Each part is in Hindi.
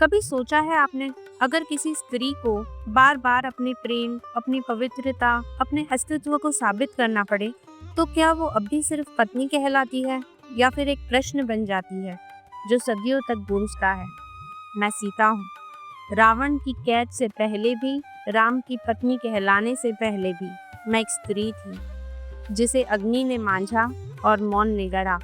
कभी सोचा है आपने, अगर किसी स्त्री को बार बार अपने प्रेम, अपनी पवित्रता, अपने अस्तित्व को साबित करना पड़े, तो क्या वो अब भी सिर्फ पत्नी कहलाती है या फिर एक प्रश्न बन जाती है जो सदियों तक गूंजता है? मैं सीता हूँ। रावण की कैद से पहले भी, राम की पत्नी कहलाने से पहले भी मैं एक स्त्री थी, जिसे अग्नि ने मांझा और मौन ने गढ़ा।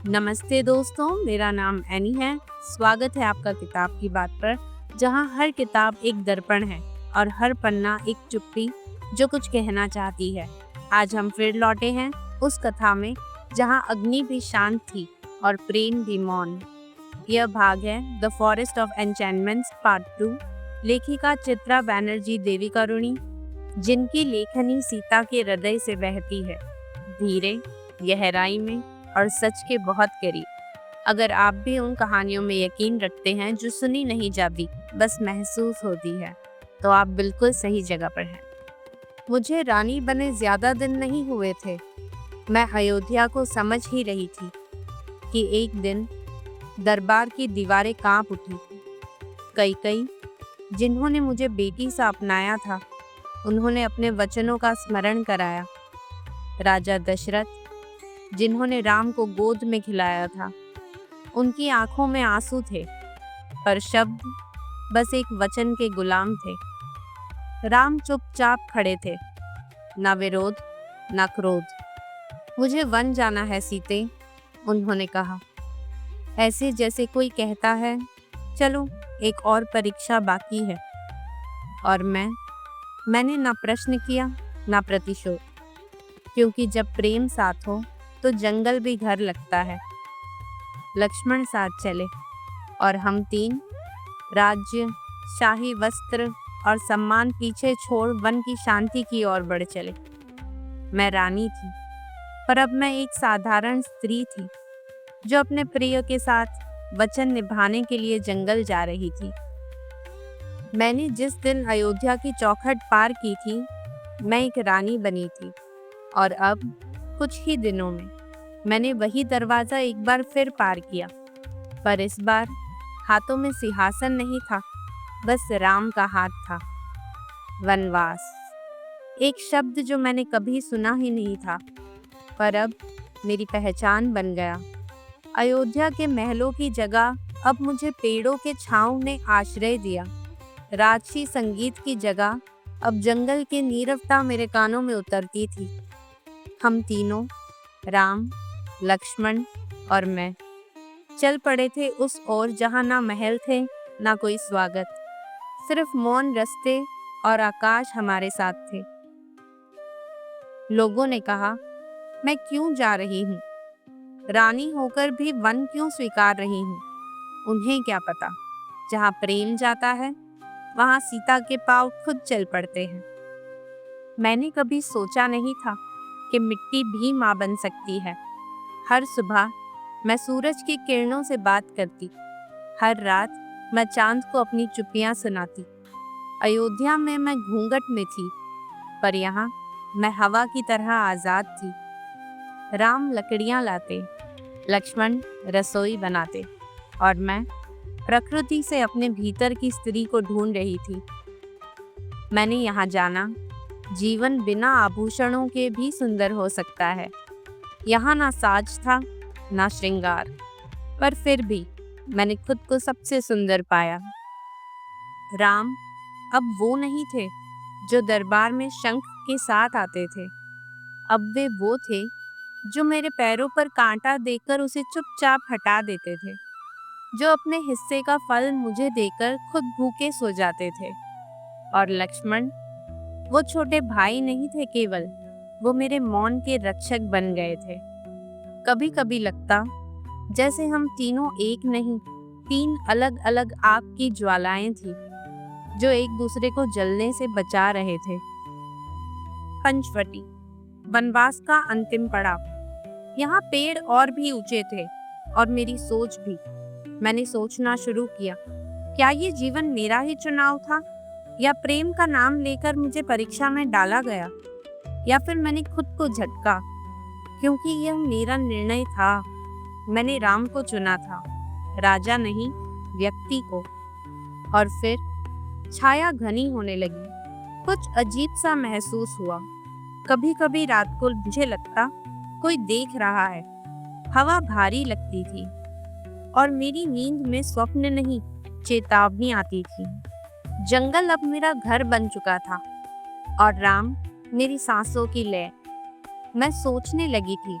नमस्ते दोस्तों, मेरा नाम एनी है। स्वागत है आपका किताब की बात पर, जहां हर किताब एक दर्पण है और हर पन्ना एक चुप्पी जो कुछ कहना चाहती है। आज हम फिर लौटे हैं उस कथा में जहां अग्नि भी शांत थी और प्रेम भी मौन। यह भाग है द फॉरेस्ट ऑफ एन्चेंटमेंट्स पार्ट 2। लेखिका चित्रा बैनर्जी देविकारुणी, जिनकी लेखनी सीता के हृदय से बहती है, धीरे, गहराई में और सच के बहुत करीब। अगर आप भी उन कहानियों में यकीन रखते हैं जो सुनी नहीं जाती, बस महसूस होती है, तो आप बिल्कुल सही जगह पर हैं। मुझे रानी बने ज्यादा दिन नहीं हुए थे। मैं अयोध्या को समझ ही रही थी कि एक दिन दरबार की दीवारें कांप उठी। कई जिन्होंने मुझे बेटी सा अपनाया था, उन्होंने अपने वचनों का स्मरण कराया। राजा दशरथ, जिन्होंने राम को गोद में खिलाया था, उनकी आंखों में आंसू थे, पर शब्द बस एक वचन के गुलाम थे। राम चुपचाप खड़े थे, ना विरोध ना क्रोध। मुझे वन जाना है सीते, उन्होंने कहा, ऐसे जैसे कोई कहता है चलो एक और परीक्षा बाकी है। और मैंने ना प्रश्न किया ना प्रतिशोध, क्योंकि जब प्रेम साथ हो तो जंगल भी घर लगता है। लक्ष्मण साथ चले और हम तीन, राज्य, शाही वस्त्र और सम्मान पीछे छोड़ वन की शांति की ओर बढ़ चले। मैं रानी थी, पर अब मैं एक साधारण स्त्री थी जो अपने प्रिय के साथ वचन निभाने के लिए जंगल जा रही थी। मैंने जिस दिन अयोध्या की चौखट पार की थी, मैं एक रानी बनी थी, और अब कुछ ही दिनों में मैंने वही दरवाजा एक बार फिर पार किया, पर इस बार हाथों में सिंहासन नहीं था, बस राम का हाथ था। वनवास, एक शब्द जो मैंने कभी सुना ही नहीं था, पर अब मेरी पहचान बन गया। अयोध्या के महलों की जगह अब मुझे पेड़ों के छांव ने आश्रय दिया। राजसी संगीत की जगह अब जंगल की नीरवता मेरे कानों में उतरती थी। हम तीनों, राम, लक्ष्मण और मैं, चल पड़े थे उस ओर जहां ना महल थे ना कोई स्वागत, सिर्फ मौन रास्ते और आकाश हमारे साथ थे। लोगों ने कहा, मैं क्यों जा रही हूँ, रानी होकर भी वन क्यों स्वीकार रही हूँ। उन्हें क्या पता, जहाँ प्रेम जाता है वहाँ सीता के पाँव खुद चल पड़ते हैं। मैंने कभी सोचा नहीं था कि मिट्टी भी माँ बन सकती है। हर सुबह मैं सूरज की किरणों से बात करती, हर रात मैं चांद को अपनी चुप्पियां सुनाती। अयोध्या में मैं घूंघट में थी, पर यहाँ मैं हवा की तरह आजाद थी। राम लकड़ियां लाते, लक्ष्मण रसोई बनाते, और मैं प्रकृति से अपने भीतर की स्त्री को ढूंढ रही थी। मैंने यहाँ जाना, जीवन बिना आभूषणों के भी सुंदर हो सकता है। यहाँ ना साज था ना श्रृंगार, पर फिर भी मैंने खुद को सबसे सुंदर पाया। राम अब वो नहीं थे जो दरबार में शंख के साथ आते थे। अब वे वो थे जो मेरे पैरों पर कांटा देकर उसे चुपचाप हटा देते थे, जो अपने हिस्से का फल मुझे देकर खुद भूखे सो जाते थे। और लक्ष्मण, वो छोटे भाई नहीं थे केवल, वो मेरे मौन के रक्षक बन गए थे। कभी कभी लगता जैसे हम तीनों एक नहीं, तीन अलग अलग आग की ज्वालाएं थी जो एक दूसरे को जलने से बचा रहे थे। पंचवटी, वनवास का अंतिम पड़ाव। यहाँ पेड़ और भी ऊंचे थे और मेरी सोच भी। मैंने सोचना शुरू किया, क्या ये जीवन मेरा ही चुनाव था, या प्रेम का नाम लेकर मुझे परीक्षा में डाला गया, या फिर मैंने खुद को झटका, क्योंकि यह मेरा निर्णय था। मैंने राम को चुना था, राजा नहीं, व्यक्ति को। और फिर छाया घनी होने लगी। कुछ अजीब सा महसूस हुआ। कभी कभी रात को मुझे लगता कोई देख रहा है। हवा भारी लगती थी और मेरी नींद में स्वप्न नहीं, चेतावनी आती थी। जंगल अब मेरा घर बन चुका था और राम मेरी सांसों की लय। मैं सोचने लगी थी,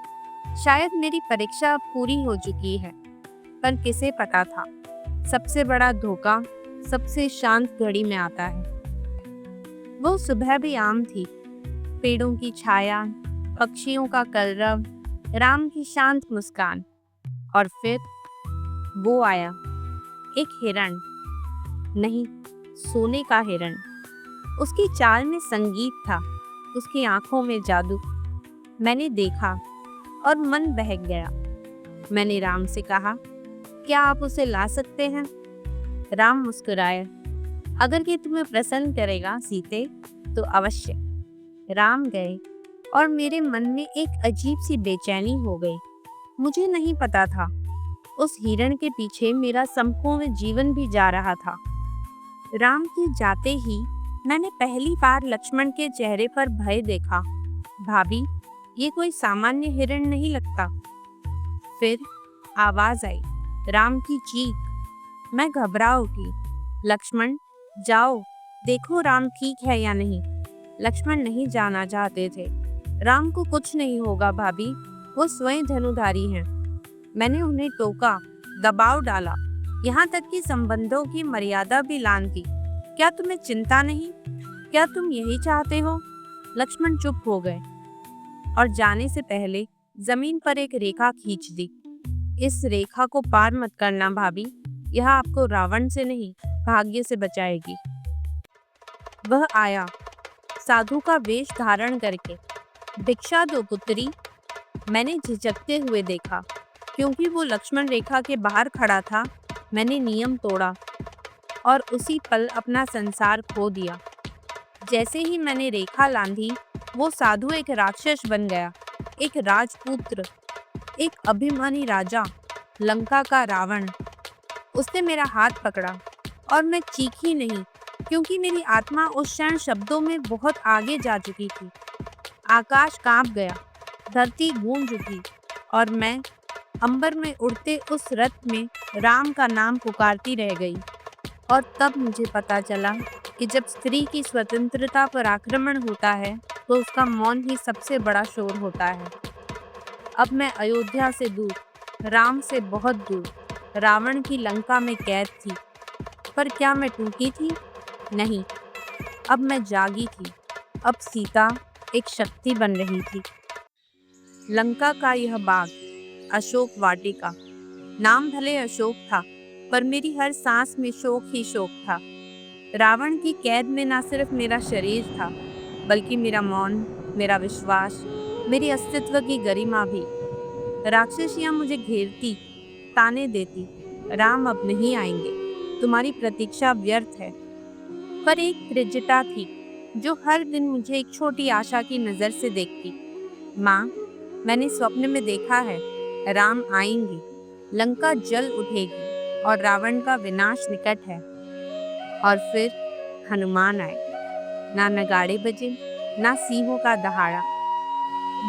शायद मेरी परीक्षा अब पूरी हो चुकी है। पर किसे पता था, सबसे बड़ा धोखा सबसे शांत घड़ी में आता है। वो सुबह भी आम थी, पेड़ों की छाया, पक्षियों का कलरव, राम की शांत मुस्कान। और फिर वो आया, एक हिरण, नहीं, सोने का हिरण। उसकी चाल में संगीत था, उसकी आंखों में जादू। मैंने देखा और मन बहक गया। मैंने राम से कहा, क्या आप उसे ला सकते हैं? राम मुस्कुराया, अगर ये तुम्हें प्रसन्न करेगा सीते, तो अवश्य। राम गए और मेरे मन में एक अजीब सी बेचैनी हो गई। मुझे नहीं पता था उस हिरण के पीछे मेरा संपूर्ण जीवन भी जा रहा था। राम के जाते ही मैंने पहली बार लक्ष्मण के चेहरे पर भय देखा। भाभी, ये कोई सामान्य हिरण नहीं लगता। फिर आवाज आई, राम की चीख। मैं घबरा उठी। लक्ष्मण, जाओ, देखो राम ठीक है या नहीं। लक्ष्मण नहीं जाना चाहते थे। राम को कुछ नहीं होगा भाभी, वो स्वयं धनुधारी हैं। मैंने उन्हें टोका, दबाव डाला, यहाँ तक कि संबंधों की मर्यादा भी लान दी। क्या तुम्हें चिंता नहीं? क्या तुम यही चाहते हो? लक्ष्मण चुप हो गए और जाने से पहले जमीन पर एक रेखा खींच दी। इस रेखा को पार मत करना भाभी, यह आपको रावण से नहीं, भाग्य से बचाएगी। वह आया, साधु का वेश धारण करके। भिक्षा दो पुत्री। मैंने झिझकते हुए देखा, क्योंकि वो लक्ष्मण रेखा के बाहर खड़ा था। मैंने नियम तोड़ा और उसी पल अपना संसार खो दिया। जैसे ही मैंने रेखा लांघी, वो साधु एक राक्षस बन गया, एक राजपुत्र, एक अभिमानी राजा, लंका का रावण। उसने मेरा हाथ पकड़ा और मैं चीखी नहीं, क्योंकि मेरी आत्मा उस क्षण शब्दों में बहुत आगे जा चुकी थी। आकाश कांप गया, धरती गूंज उठी और मैं अंबर में उड़ते उस रथ में राम का नाम पुकारती रह गई। और तब मुझे पता चला कि जब स्त्री की स्वतंत्रता पर आक्रमण होता है, तो उसका मौन ही सबसे बड़ा शोर होता है। अब मैं अयोध्या से दूर, राम से बहुत दूर, रावण की लंका में कैद थी। पर क्या मैं टूटी थी? नहीं, अब मैं जागी थी। अब सीता एक शक्ति बन रही थी। लंका का यह बाग, अशोक वाटिका, नाम भले अशोक था, पर मेरी हर सांस में शोक ही शोक था। रावण की कैद में न सिर्फ मेरा शरीर था, बल्कि मेरा मौन, मेरा विश्वास, मेरी अस्तित्व की गरिमा भी। राक्षसियां मुझे घेरती, ताने देती, राम अब नहीं आएंगे, तुम्हारी प्रतीक्षा व्यर्थ है। पर एक त्रिजटा थी जो हर दिन मुझे एक छोटी आशा की नजर से देखती। माँ, मैंने स्वप्न में देखा है, राम आएंगे, लंका जल उठेगी और रावण का विनाश निकट है। और फिर हनुमान आए। ना नगाड़े बजे, ना सिंहों का दहाड़ा,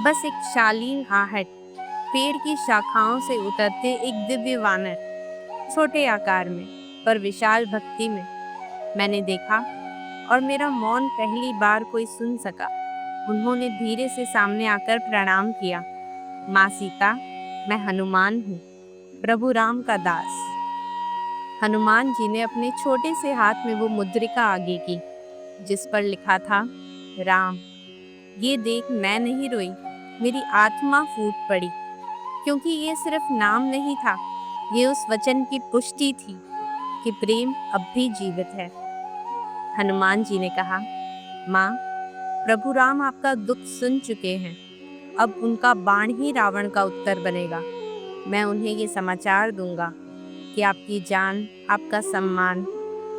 बस एक शालीन आहट, पेड़ की शाखाओं से उतरते एक दिव्य वानर, छोटे आकार में पर विशाल भक्ति में। मैंने देखा और मेरा मौन पहली बार कोई सुन सका। उन्होंने धीरे से सामने आकर प्रणाम किया। माँ सीता, मैं हनुमान हूँ, प्रभु राम का दास। हनुमान जी ने अपने छोटे से हाथ में वो मुद्रिका आगे की, जिस पर लिखा था राम। ये देख मैं नहीं रोई, मेरी आत्मा फूट पड़ी, क्योंकि ये सिर्फ नाम नहीं था, ये उस वचन की पुष्टि थी कि प्रेम अब भी जीवित है। हनुमान जी ने कहा, माँ, प्रभु राम आपका दुख सुन चुके हैं, अब उनका बाण ही रावण का उत्तर बनेगा। मैं उन्हें ये समाचार दूंगा कि आपकी जान, आपका सम्मान,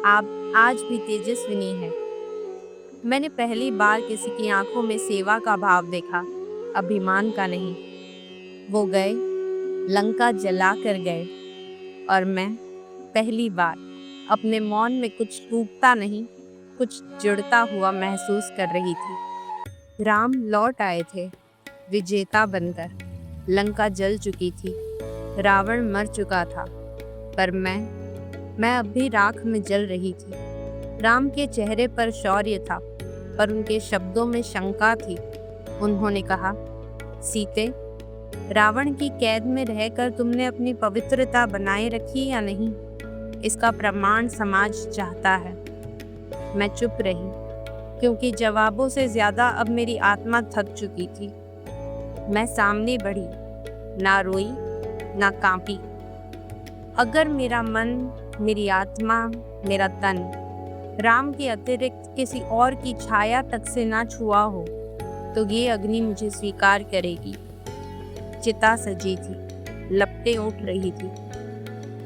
आप आज भी तेजस्विनी है। मैंने पहली बार किसी की आंखों में सेवा का भाव देखा, अभिमान का नहीं। वो गए, लंका जला कर गए, और मैं पहली बार अपने मौन में कुछ टूटता नहीं, कुछ जुड़ता हुआ महसूस कर रही थी। राम लौट आए थे, विजेता बनकर। लंका जल चुकी थी, रावण मर चुका था, पर मैं अब भी राख में जल रही थी। राम के चेहरे पर शौर्य था, पर उनके शब्दों में शंका थी। उन्होंने कहा, सीते, रावण की कैद में रहकर तुमने अपनी पवित्रता बनाए रखी या नहीं, इसका प्रमाण समाज चाहता है। मैं चुप रही, क्योंकि जवाबों से ज्यादा अब मेरी आत्मा थक चुकी थी। मैं सामने बढ़ी, ना रोई ना कांपी। अगर मेरा मन, मेरी आत्मा, मेरा तन राम के अतिरिक्त किसी और की छाया तक से ना छुआ हो, तो ये अग्नि मुझे स्वीकार करेगी। चिता सजी थी, लपटें उठ रही थी,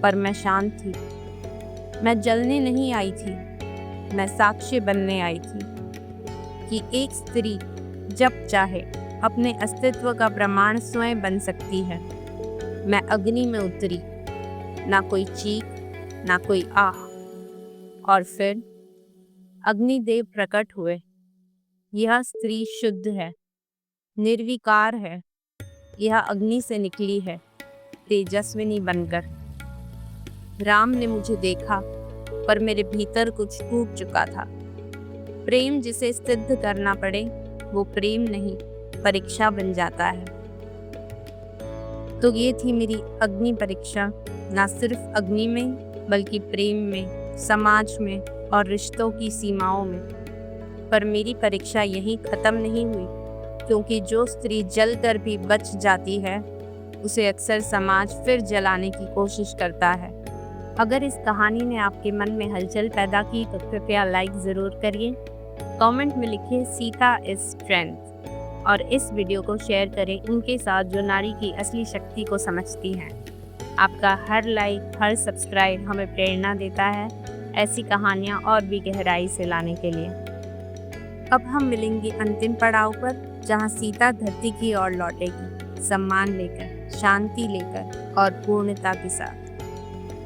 पर मैं शांत थी। मैं जलने नहीं आई थी, मैं साक्ष्य बनने आई थी कि एक स्त्री जब चाहे अपने अस्तित्व का प्रमाण स्वयं बन सकती है। मैं अग्नि में उतरी, ना कोई चीख, ना कोई आह। और फिर अग्निदेव प्रकट हुए। यह स्त्री शुद्ध है, निर्विकार है। यह अग्नि से निकली है, तेजस्विनी बनकर। राम ने मुझे देखा, पर मेरे भीतर कुछ टूट चुका था। प्रेम जिसे सिद्ध करना पड़े, वो प्रेम नहीं, परीक्षा बन जाता है। तो ये थी मेरी अग्नि परीक्षा, ना सिर्फ अग्नि में, बल्कि प्रेम में, समाज में और रिश्तों की सीमाओं में। पर मेरी परीक्षा यहीं खत्म नहीं हुई, क्योंकि जो स्त्री जलकर भी बच जाती है, उसे अक्सर समाज फिर जलाने की कोशिश करता है। अगर इस कहानी ने आपके मन में हलचल पैदा की तो कृपया लाइक ज़रूर करिए, कमेंट में लिखिए सीता इज स्ट्रेंथ, और इस वीडियो को शेयर करें उनके साथ जो नारी की असली शक्ति को समझती हैं। आपका हर लाइक, हर सब्सक्राइब हमें प्रेरणा देता है ऐसी कहानियाँ और भी गहराई से लाने के लिए। अब हम मिलेंगे अंतिम पड़ाव पर, जहाँ सीता धरती की ओर लौटेगी, सम्मान लेकर, शांति लेकर और पूर्णता के साथ।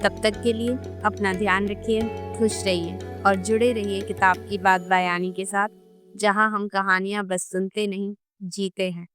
तब तक के लिए अपना ध्यान रखिए, खुश रहिए और जुड़े रहिए किताब की बात बयानी के साथ, जहाँ हम कहानियाँ बस सुनते नहीं, जीते हैं।